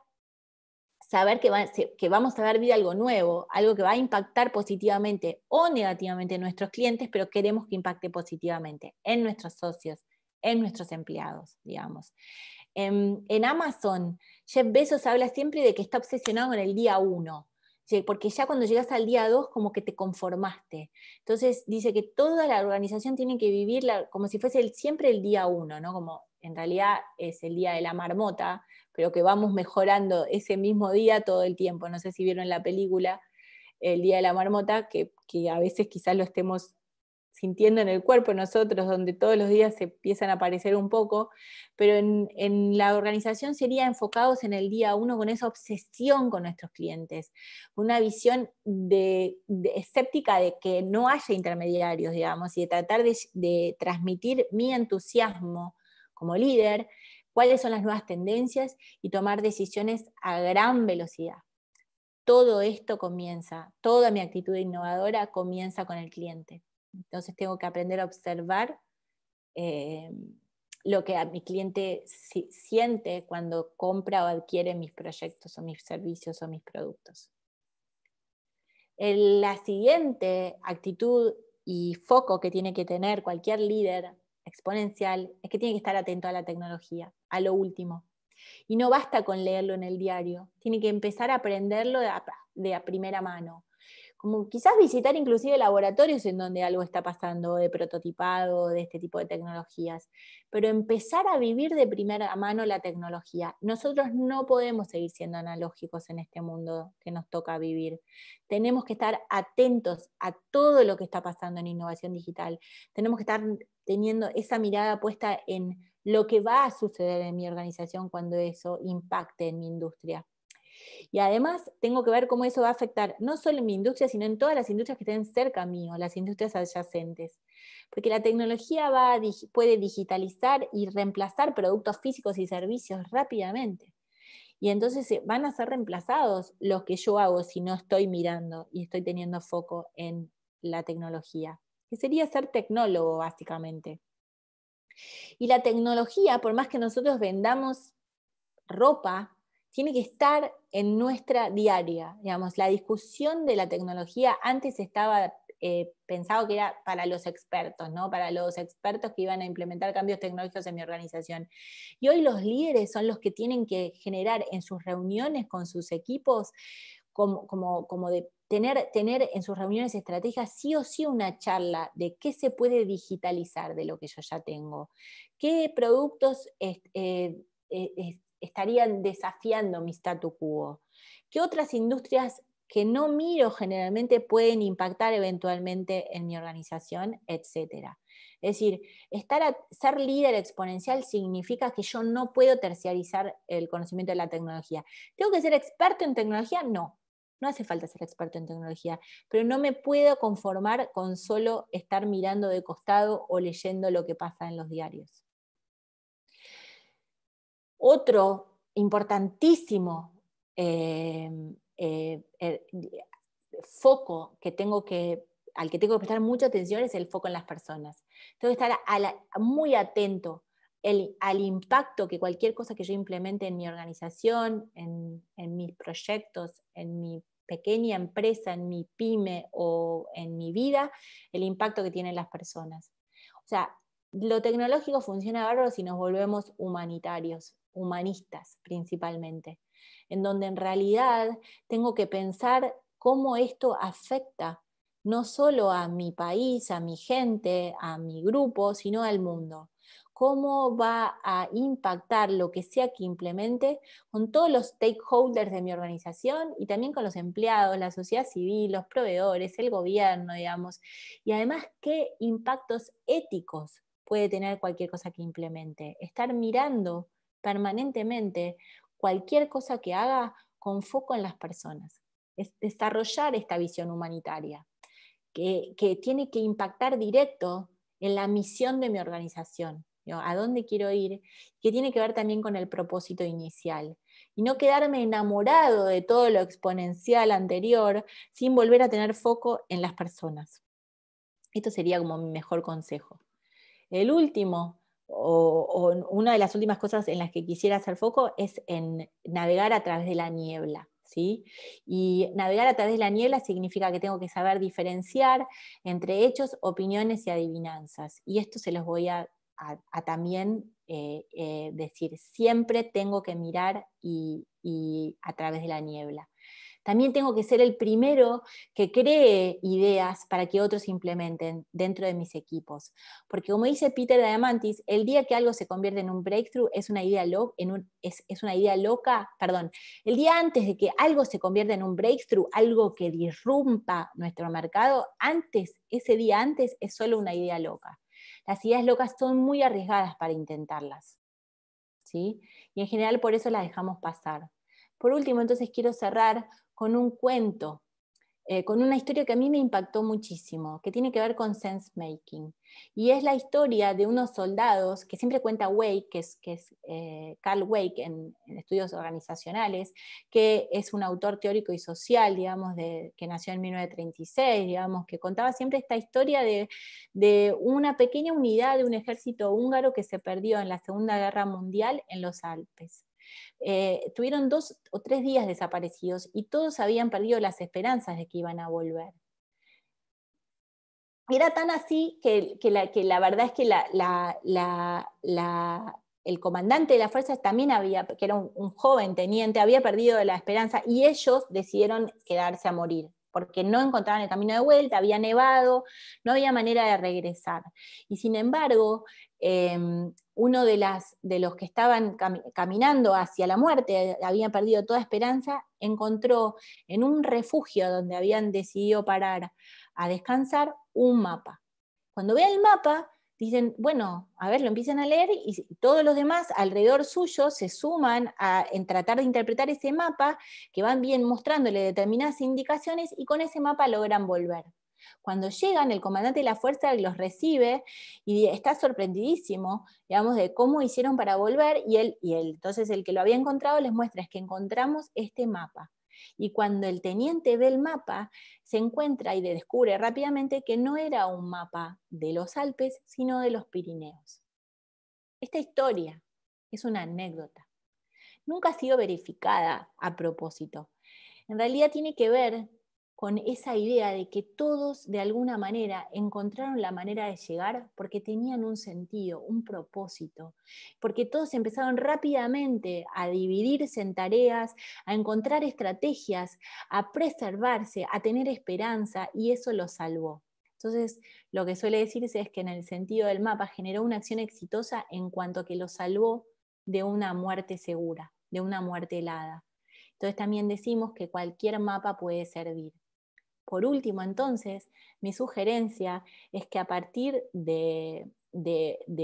saber que vamos a dar vida a algo nuevo, algo que va a impactar positivamente o negativamente en nuestros clientes, pero queremos que impacte positivamente en nuestros socios, en nuestros empleados, digamos. En Amazon, Jeff Bezos habla siempre de que está obsesionado con el día 1, porque ya cuando llegas al día 2 como que te conformaste. Entonces dice que toda la organización tiene que vivirla como si fuese siempre el día 1, ¿no? Como en realidad es el día de la marmota, pero que vamos mejorando ese mismo día todo el tiempo. No sé si vieron la película El día de la marmota, que a veces quizás lo estemos sintiendo en el cuerpo nosotros, donde todos los días se empiezan a aparecer un poco, pero en la organización sería enfocados en el día uno con esa obsesión con nuestros clientes, una visión escéptica de que no haya intermediarios, digamos, y de tratar de transmitir mi entusiasmo como líder, cuáles son las nuevas tendencias y tomar decisiones a gran velocidad. Todo esto comienza, toda mi actitud innovadora comienza con el cliente. Entonces tengo que aprender a observar lo que a mi cliente siente cuando compra o adquiere mis proyectos o mis servicios o mis productos. La siguiente actitud y foco que tiene que tener cualquier líder exponencial es que tiene que estar atento a la tecnología, a lo último. Y no basta con leerlo en el diario, tiene que empezar a aprenderlo de a primera mano. Como quizás visitar inclusive laboratorios en donde algo está pasando, de prototipado, de este tipo de tecnologías, pero empezar a vivir de primera mano la tecnología. Nosotros no podemos seguir siendo analógicos en este mundo que nos toca vivir. Tenemos que estar atentos a todo lo que está pasando en innovación digital. Tenemos que estar teniendo esa mirada puesta en lo que va a suceder en mi organización cuando eso impacte en mi industria. Y además tengo que ver cómo eso va a afectar no solo en mi industria, sino en todas las industrias que estén cerca mío, las industrias adyacentes. Porque la tecnología puede digitalizar y reemplazar productos físicos y servicios rápidamente. Y entonces van a ser reemplazados los que yo hago si no estoy mirando y estoy teniendo foco en la tecnología, que sería ser tecnólogo básicamente. Y la tecnología, por más que nosotros vendamos ropa, tiene que estar en nuestra diaria. Digamos, la discusión de la tecnología antes estaba pensado que era para los expertos, ¿no? Para los expertos que iban a implementar cambios tecnológicos en mi organización. Y hoy los líderes son los que tienen que generar en sus reuniones con sus equipos, como de tener en sus reuniones estrategias sí o sí una charla de qué se puede digitalizar de lo que yo ya tengo, qué productos estarían desafiando mi statu quo, qué otras industrias que no miro generalmente pueden impactar eventualmente en mi organización, etcétera. Es decir, ser líder exponencial significa que yo no puedo terciarizar el conocimiento de la tecnología. ¿Tengo que ser experto en tecnología? No hace falta ser experto en tecnología, pero no me puedo conformar con solo estar mirando de costado o leyendo lo que pasa en los diarios. Otro importantísimo foco al que tengo que prestar mucha atención es el foco en las personas. Tengo que estar muy atento al impacto que cualquier cosa que yo implemente en mi organización, en mis proyectos, en mi pequeña empresa, en mi pyme o en mi vida, el impacto que tienen las personas. O sea, lo tecnológico funciona bárbaro si nos volvemos humanitarios, humanistas principalmente, en donde en realidad tengo que pensar cómo esto afecta no solo a mi país, a mi gente, a mi grupo, sino al mundo. Cómo va a impactar lo que sea que implemente con todos los stakeholders de mi organización y también con los empleados, la sociedad civil, los proveedores, el gobierno, digamos. Y además, qué impactos éticos puede tener cualquier cosa que implemente. Estar mirando permanentemente cualquier cosa que haga con foco en las personas. Es desarrollar esta visión humanitaria, que tiene que impactar directo en la misión de mi organización, ¿no? A dónde quiero ir, que tiene que ver también con el propósito inicial. Y no quedarme enamorado de todo lo exponencial anterior sin volver a tener foco en las personas. Esto sería como mi mejor consejo. El último, o una de las últimas cosas en las que quisiera hacer foco es en navegar a través de la niebla, ¿sí? Y navegar a través de la niebla significa que tengo que saber diferenciar entre hechos, opiniones y adivinanzas. Y esto se los voy a también decir. Siempre tengo que mirar y a través de la niebla. También tengo que ser el primero que cree ideas para que otros implementen dentro de mis equipos. Porque como dice Peter Diamandis, el día que algo se convierte en un breakthrough es una idea loca, perdón, el día antes de que algo se convierta en un breakthrough, algo que disrumpa nuestro mercado, ese día antes es solo una idea loca. Las ideas locas son muy arriesgadas para intentarlas, ¿sí? Y en general por eso las dejamos pasar. Por último, entonces quiero cerrar con un cuento, con una historia que a mí me impactó muchísimo, que tiene que ver con sense making. Y es la historia de unos soldados, que siempre cuenta Wake, que es Carl Wake en estudios organizacionales, que es un autor teórico y social, digamos, que nació en 1936, digamos, que contaba siempre esta historia de una pequeña unidad de un ejército húngaro que se perdió en la Segunda Guerra Mundial en los Alpes. Tuvieron 2 o 3 días desaparecidos y todos habían perdido las esperanzas de que iban a volver. Era tan así que la verdad es que el comandante de las fuerzas también que era un joven teniente, había perdido la esperanza y ellos decidieron quedarse a morir, porque no encontraban el camino de vuelta, había nevado, no había manera de regresar. Y sin embargo, uno de los que estaban caminando hacia la muerte, habían perdido toda esperanza, encontró en un refugio donde habían decidido parar a descansar un mapa. Cuando vean el mapa, dicen, bueno, a ver, lo empiezan a leer y todos los demás alrededor suyo se suman en tratar de interpretar ese mapa, que van bien mostrándole determinadas indicaciones y con ese mapa logran volver. Cuando llegan, el comandante de la fuerza los recibe y está sorprendidísimo, digamos, de cómo hicieron para volver, entonces el que lo había encontrado les muestra, es que encontramos este mapa. Y cuando el teniente ve el mapa, se encuentra y descubre rápidamente que no era un mapa de los Alpes, sino de los Pirineos. Esta historia es una anécdota. Nunca ha sido verificada a propósito. En realidad tiene que ver con esa idea de que todos de alguna manera encontraron la manera de llegar porque tenían un sentido, un propósito, porque todos empezaron rápidamente a dividirse en tareas, a encontrar estrategias, a preservarse, a tener esperanza, y eso los salvó. Entonces, lo que suele decirse es que en el sentido del mapa generó una acción exitosa en cuanto a que los salvó de una muerte segura, de una muerte helada. Entonces también decimos que cualquier mapa puede servir. Por último, entonces, mi sugerencia es que a partir de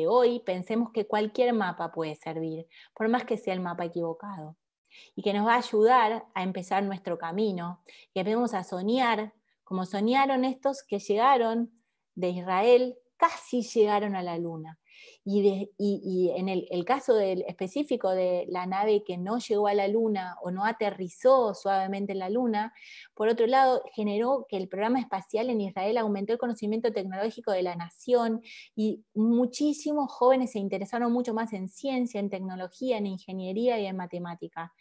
hoy pensemos que cualquier mapa puede servir, por más que sea el mapa equivocado, y que nos va a ayudar a empezar nuestro camino, que empecemos a soñar, como soñaron estos que llegaron de Israel, casi llegaron a la luna. Y en el caso específico de la nave que no llegó a la luna o no aterrizó suavemente en la luna, por otro lado, generó que el programa espacial en Israel aumentó el conocimiento tecnológico de la nación y muchísimos jóvenes se interesaron mucho más en ciencia, en tecnología, en ingeniería y en matemática.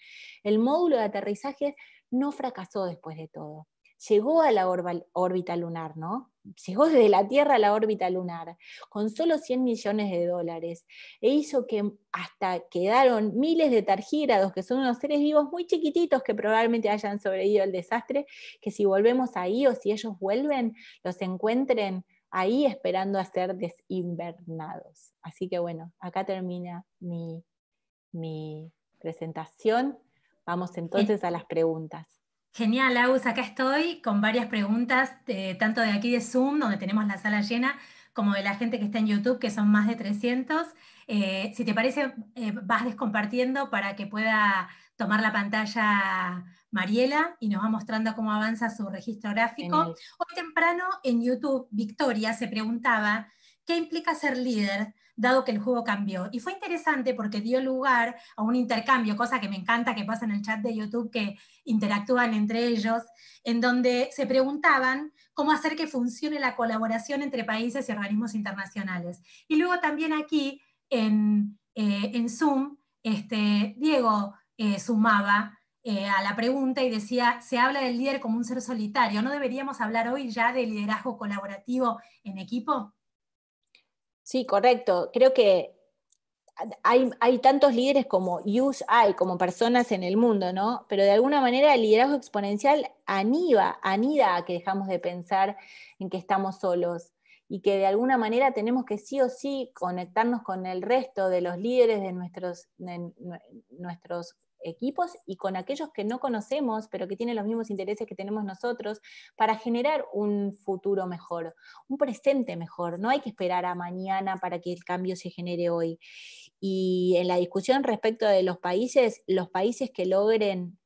El módulo de aterrizaje no fracasó después de todo. Llegó a la órbita lunar, ¿no? Llegó desde la Tierra a la órbita lunar, con solo $100 millones, e hizo que hasta quedaron miles de targígrados, que son unos seres vivos muy chiquititos que probablemente hayan sobrevivido al desastre, que si volvemos ahí o si ellos vuelven, los encuentren ahí esperando a ser desinvernados. Así que bueno, acá termina mi presentación. Vamos entonces a las preguntas. Genial, Agus, acá estoy con varias preguntas, tanto de aquí de Zoom, donde tenemos la sala llena, como de la gente que está en YouTube, que son más de 300. Si te parece, vas descompartiendo para que pueda tomar la pantalla Mariela y nos va mostrando cómo avanza su registro gráfico. Genial. Hoy temprano en YouTube, Victoria se preguntaba, ¿qué implica ser líder? Dado que el juego cambió. Y fue interesante porque dio lugar a un intercambio, cosa que me encanta que pasa en el chat de YouTube, que interactúan entre ellos, en donde se preguntaban cómo hacer que funcione la colaboración entre países y organismos internacionales. Y luego también aquí en Zoom, Diego sumaba a la pregunta y decía, se habla del líder como un ser solitario, ¿no deberíamos hablar hoy ya de liderazgo colaborativo en equipo? Sí, correcto. Creo que hay tantos líderes como hay como personas en el mundo, ¿no? Pero de alguna manera el liderazgo exponencial anida a que dejamos de pensar en que estamos solos y que de alguna manera tenemos que sí o sí conectarnos con el resto de los líderes de nuestros equipos y con aquellos que no conocemos, pero que tienen los mismos intereses que tenemos nosotros, para generar un futuro mejor, un presente mejor. No hay que esperar a mañana para que el cambio se genere hoy. Y en la discusión respecto de los países que logren,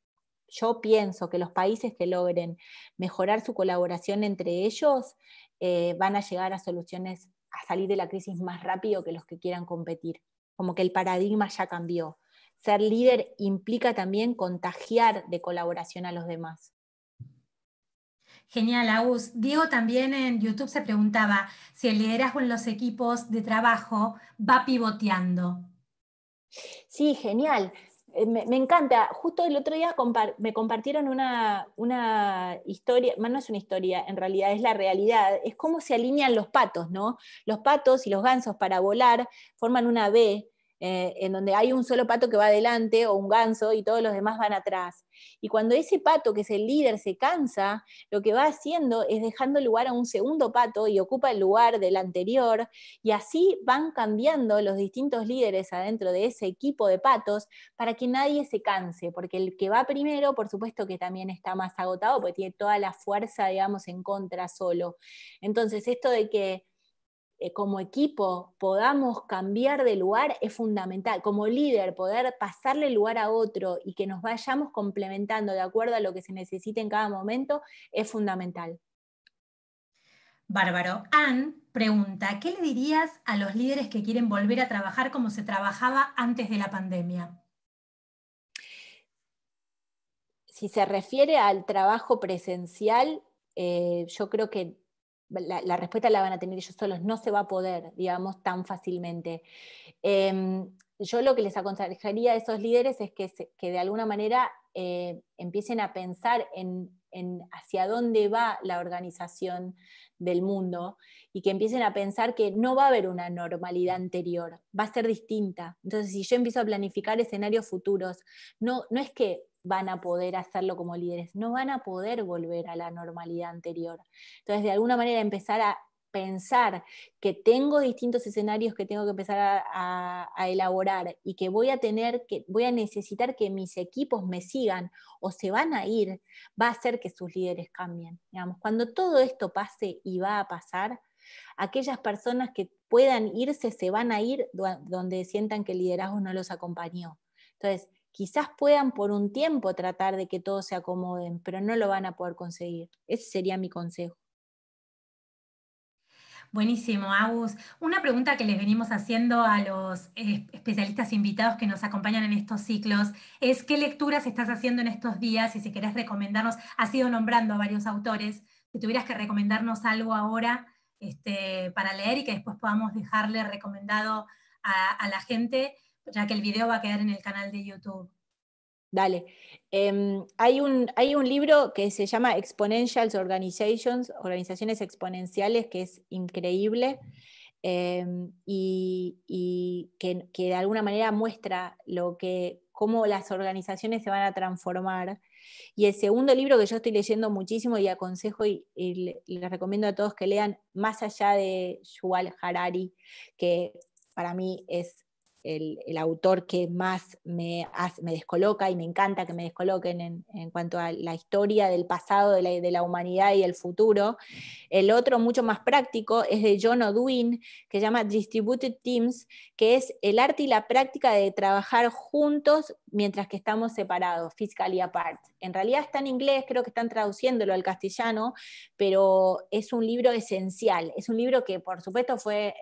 yo pienso que los países que logren mejorar su colaboración entre ellos van a llegar a soluciones, a salir de la crisis más rápido que los que quieran competir. Como que el paradigma ya cambió. Ser líder implica también contagiar de colaboración a los demás. Genial, Agus. Diego también en YouTube se preguntaba si el liderazgo en los equipos de trabajo va pivoteando. Sí, genial. Me encanta. Justo el otro día me compartieron una historia, no es una historia, en realidad es la realidad. Es cómo se alinean los patos, ¿no? Los patos y los gansos para volar forman una V, en donde hay un solo pato que va adelante o un ganso y todos los demás van atrás. Y cuando ese pato, que es el líder, se cansa, lo que va haciendo es dejando lugar a un segundo pato y ocupa el lugar del anterior, y así van cambiando los distintos líderes adentro de ese equipo de patos para que nadie se canse, porque el que va primero, por supuesto que también está más agotado, porque tiene toda la fuerza, digamos, en contra solo. Entonces, esto de que como equipo podamos cambiar de lugar es fundamental. Como líder, poder pasarle el lugar a otro y que nos vayamos complementando de acuerdo a lo que se necesite en cada momento es fundamental. Bárbaro. Anne pregunta, ¿qué le dirías a los líderes que quieren volver a trabajar como se trabajaba antes de la pandemia? Si se refiere al trabajo presencial, yo creo que la respuesta la van a tener ellos solos, no se va a poder, digamos, tan fácilmente. Yo lo que les aconsejaría a esos líderes es que de alguna manera empiecen a pensar en hacia dónde va la organización del mundo y que empiecen a pensar que no va a haber una normalidad anterior, va a ser distinta. Entonces, si yo empiezo a planificar escenarios futuros, no es que van a poder hacerlo como líderes, no van a poder volver a la normalidad anterior. Entonces, de alguna manera empezar a pensar que tengo distintos escenarios que tengo que empezar a elaborar y que voy a necesitar que mis equipos me sigan o se van a ir, va a hacer que sus líderes cambien. Digamos, cuando todo esto pase y va a pasar, aquellas personas que puedan irse se van a ir donde sientan que el liderazgo no los acompañó. Entonces, quizás puedan por un tiempo tratar de que todos se acomoden, pero no lo van a poder conseguir. Ese sería mi consejo. Buenísimo, Agus. Una pregunta que les venimos haciendo a los especialistas invitados que nos acompañan en estos ciclos es ¿qué lecturas estás haciendo en estos días? Y si querés recomendarnos, has ido nombrando a varios autores, si tuvieras que recomendarnos algo ahora para leer y que después podamos dejarle recomendado a la gente, ya que el video va a quedar en el canal de YouTube. Dale. Hay un libro que se llama Exponential Organizations, Organizaciones Exponenciales, que es increíble y que de alguna manera muestra cómo las organizaciones se van a transformar. Y el segundo libro que yo estoy leyendo muchísimo y aconsejo y les recomiendo a todos que lean, más allá de Yuval Harari, que para mí es el autor que más me descoloca y me encanta que me descoloquen en cuanto a la historia del pasado de la humanidad y el futuro. El otro, mucho más práctico, es de John O'Dwyn, que se llama Distributed Teams, que es el arte y la práctica de trabajar juntos mientras que estamos separados, physically apart. En realidad está en inglés, creo que están traduciéndolo al castellano, pero es un libro esencial. Es un libro que, por supuesto, fue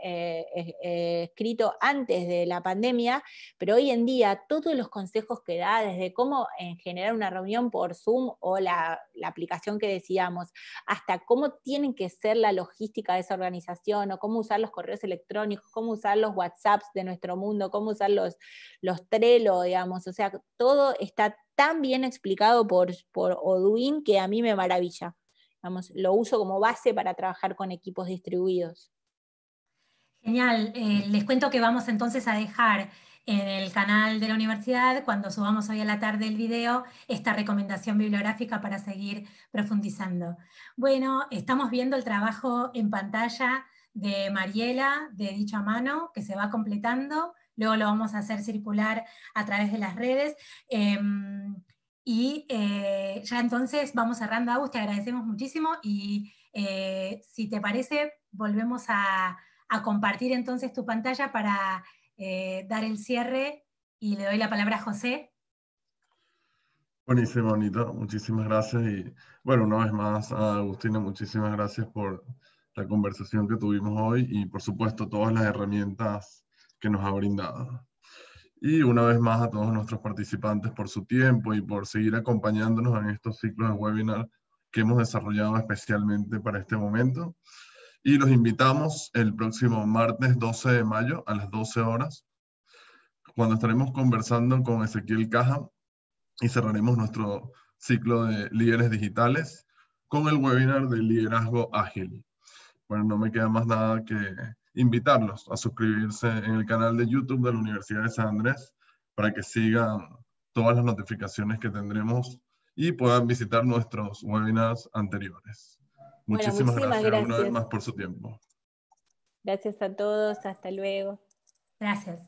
escrito antes de la pandemia, pero hoy en día todos los consejos que da, desde cómo generar una reunión por Zoom o la aplicación que decíamos, hasta cómo tienen que ser la logística de esa organización, o cómo usar los correos electrónicos, cómo usar los WhatsApps de nuestro mundo, cómo usar los Trello, digamos. O sea, todo está tan bien explicado por O'Dwyn que a mí me maravilla. Digamos, lo uso como base para trabajar con equipos distribuidos. Genial. Les cuento que vamos entonces a dejar en el canal de la universidad, cuando subamos hoy a la tarde el video, esta recomendación bibliográfica para seguir profundizando. Bueno, estamos viendo el trabajo en pantalla de Mariela, de Dicho a Mano, que se va completando. Luego lo vamos a hacer circular a través de las redes. Ya entonces vamos cerrando, Agus, te agradecemos muchísimo y si te parece, volvemos a compartir entonces tu pantalla para dar el cierre y le doy la palabra a José. Buenísimo, Anita, muchísimas gracias. Y bueno, una vez más, a Agustina, muchísimas gracias por la conversación que tuvimos hoy y por supuesto todas las herramientas que nos ha brindado. Y una vez más a todos nuestros participantes por su tiempo y por seguir acompañándonos en estos ciclos de webinar que hemos desarrollado especialmente para este momento. Y los invitamos el próximo martes 12 de mayo a las 12 horas, cuando estaremos conversando con Ezequiel Caja y cerraremos nuestro ciclo de líderes digitales con el webinar de liderazgo ágil. Bueno, no me queda más nada que invitarlos a suscribirse en el canal de YouTube de la Universidad de San Andrés para que sigan todas las notificaciones que tendremos y puedan visitar nuestros webinars anteriores. Muchísimas gracias una vez más por su tiempo. Gracias a todos, hasta luego. Gracias.